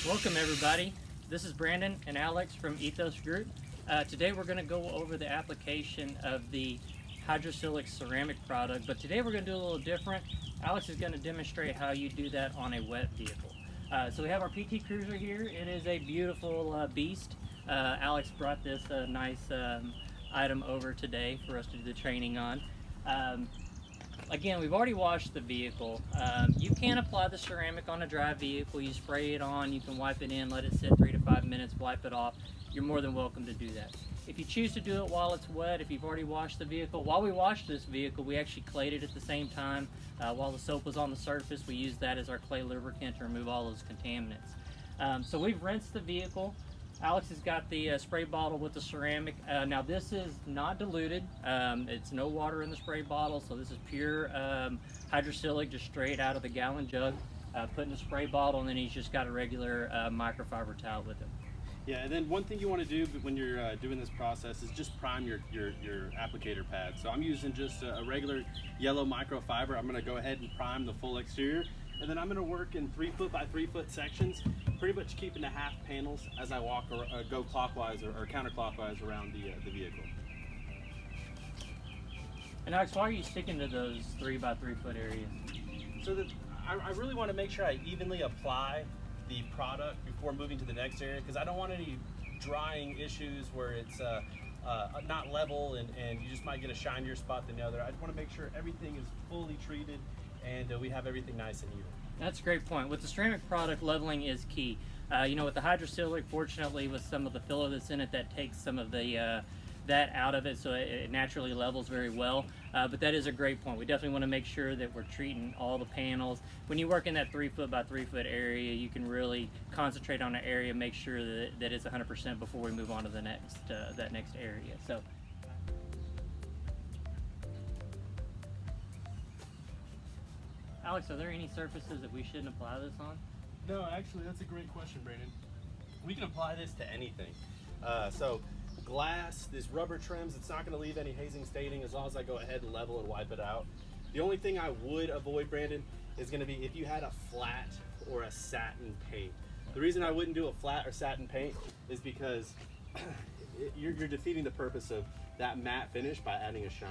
Welcome everybody. This is Brandon and Alex from Ethos Group. Today we're going to go over the application of the hydrosilic ceramic product, but today we're going to do a little different. Alex is going to demonstrate how you do that on a wet vehicle. So we have our PT Cruiser here. It is a beautiful beast. Alex brought this nice item over today for us to do the training on. Again, we've already washed the vehicle. You can apply the ceramic on a dry vehicle. You spray it on, you can wipe it in, let it sit 3 to 5 minutes, wipe it off. You're more than welcome to do that. If you choose to do it while it's wet, if you've already washed the vehicle, while we washed this vehicle, we actually clayed it at the same time. While the soap was on the surface, we used that as our clay lubricant to remove all those contaminants. So we've rinsed the vehicle. Alex has got the spray bottle with the ceramic. Now this is not diluted. It's no water in the spray bottle, so this is pure hydrosilic, just straight out of the gallon jug. Put in the spray bottle, and then he's just got a regular microfiber towel with him. Yeah, and then one thing you want to do when you're doing this process is just prime your applicator pad. So I'm using just a regular yellow microfiber. I'm going to go ahead and prime the full exterior, and then I'm going to work in 3 foot by 3 foot sections, pretty much keeping the half panels as I walk or go clockwise or counterclockwise around the vehicle. And Alex, why are you sticking to those 3 by 3 foot areas? So that I really want to make sure I evenly apply the product before moving to the next area, because I don't want any drying issues where it's not level and you just might get a shinier spot than the other. I just want to make sure everything is fully treated and we have everything nice and even. That's a great point. With the ceramic product, leveling is key. With the hydrosilic, fortunately, with some of the filler that's in it, that takes some of the that out of it, so it naturally levels very well. But that is a great point. We definitely want to make sure that we're treating all the panels. When you work in that 3 foot by 3 foot area, you can really concentrate on an area, make sure that it's 100% before we move on to the next that next area. So. Alex, are there any surfaces that we shouldn't apply this on? No, actually, that's a great question, Brandon. We can apply this to anything. So glass, these rubber trims, it's not going to leave any hazing staining as long as I go ahead and level and wipe it out. The only thing I would avoid, Brandon, is going to be if you had a flat or a satin paint. The reason I wouldn't do a flat or satin paint is because you're defeating the purpose of that matte finish by adding a shine.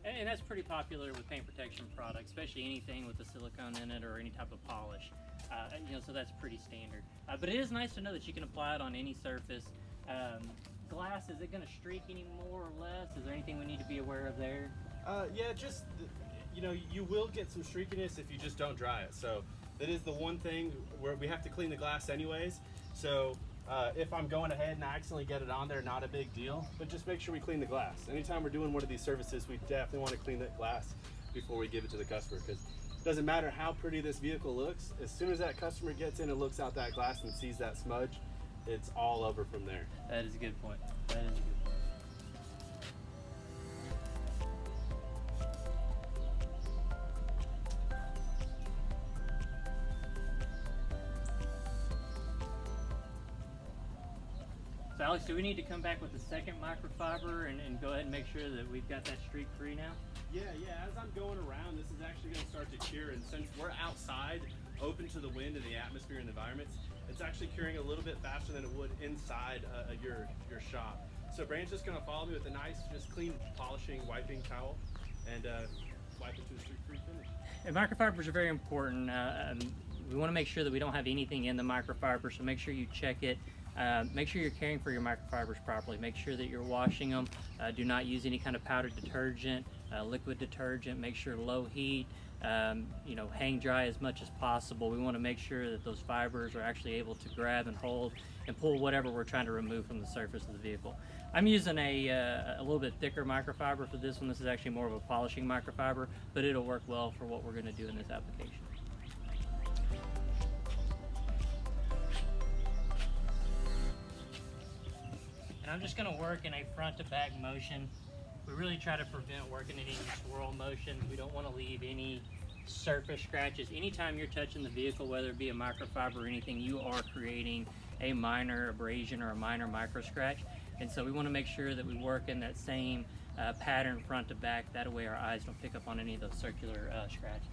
And that's pretty popular with paint protection products, especially anything with the silicone in it or any type of polish. So that's pretty standard. But it is nice to know that you can apply it on any surface. Glass, is it going to streak any more or less? Is there anything we need to be aware of there? Yeah, just, you will get some streakiness if you just don't dry it. So that is the one thing where we have to clean the glass anyways. So if I'm going ahead and I accidentally get it on there, not a big deal, but just make sure we clean the glass. Anytime we're doing one of these services, we definitely want to clean that glass before we give it to the customer, because it doesn't matter how pretty this vehicle looks. As soon as that customer gets in and looks out that glass and sees that smudge, it's all over from there. That is a good point. That is a good point. So Alex, do we need to come back with the second microfiber and go ahead and make sure that we've got that streak free now? Yeah, as I'm going around, this is actually going to start to cure, and since we're outside, open to the wind and the atmosphere and environments, it's actually curing a little bit faster than it would inside your shop. So Brandon's just going to follow me with a nice, just clean, polishing, wiping towel, and wipe it to a streak-free finish. And microfibers are very important. We want to make sure that we don't have anything in the microfiber, so make sure you check it. Make sure you're caring for your microfibers properly. Make sure that you're washing them. Do not use any kind of powdered detergent, liquid detergent. Make sure low heat, hang dry as much as possible. We want to make sure that those fibers are actually able to grab and hold and pull whatever we're trying to remove from the surface of the vehicle. I'm using a little bit thicker microfiber for this one. This is actually more of a polishing microfiber, but it'll work well for what we're going to do in this application. And I'm just going to work in a front to back motion. We really try to prevent working in any swirl motions. We don't want to leave any surface scratches. Anytime you're touching the vehicle, whether it be a microfiber or anything, you are creating a minor abrasion or a minor micro scratch. And so we want to make sure that we work in that same pattern front to back. That way our eyes don't pick up on any of those circular scratches.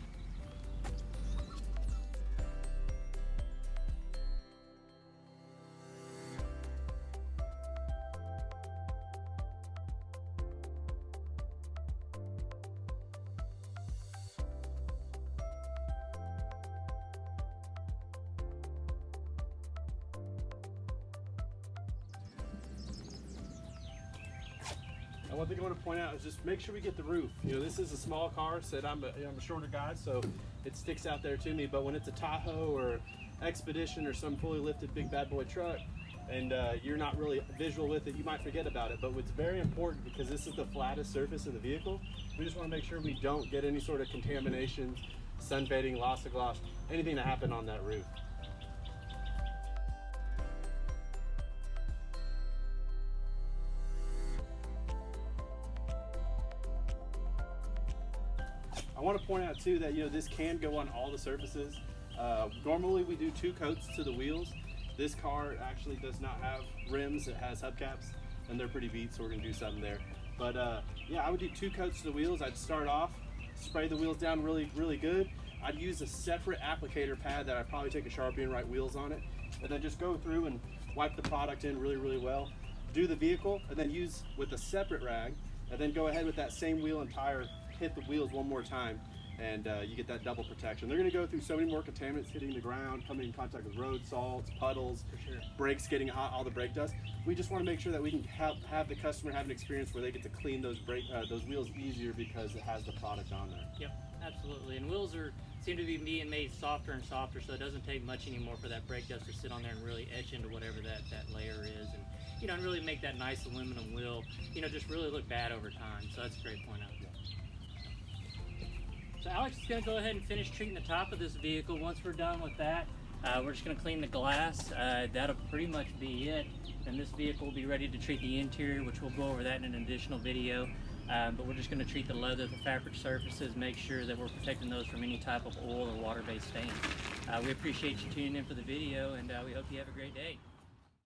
And one thing I want to point out is just make sure we get the roof. You know, this is a small car, so I'm a shorter guy, so it sticks out there to me. But when it's a Tahoe or Expedition or some fully lifted big bad boy truck, and you're not really visual with it, you might forget about it. But what's very important, because this is the flattest surface of the vehicle, we just want to make sure we don't get any sort of contamination, sun fading, loss of gloss, anything to happen on that roof. I want to point out too that, you know, this can go on all the surfaces. Normally we do 2 coats to the wheels. This car actually does not have rims, it has hubcaps, and they're pretty beat, so we're gonna do something there. But yeah, I would do 2 coats to the wheels. I'd start off, spray the wheels down really good. I'd use a separate applicator pad that I'd probably take a Sharpie and write wheels on it, and then just go through and wipe the product in really well. Do the vehicle, and then use with a separate rag, and then go ahead with that same wheel and tire, hit the wheels one more time, and you get that double protection. They're going to go through so many more contaminants hitting the ground, coming in contact with road salts, puddles, brakes getting hot, all the brake dust. We just want to make sure that we can have the customer have an experience where they get to clean those those wheels easier because it has the product on there. Yep, absolutely. And wheels seem to be being made softer and softer, so it doesn't take much anymore for that brake dust to sit on there and really etch into whatever that layer is, and you know, and really make that nice aluminum wheel, you know, just really look bad over time. So that's a great point out. So Alex is going to go ahead and finish treating the top of this vehicle. Once we're done with that, we're just going to clean the glass. That'll pretty much be it. And this vehicle will be ready to treat the interior, which we'll go over that in an additional video. But we're just going to treat the leather, the fabric surfaces, make sure that we're protecting those from any type of oil or water-based stains. We appreciate you tuning in for the video, and we hope you have a great day.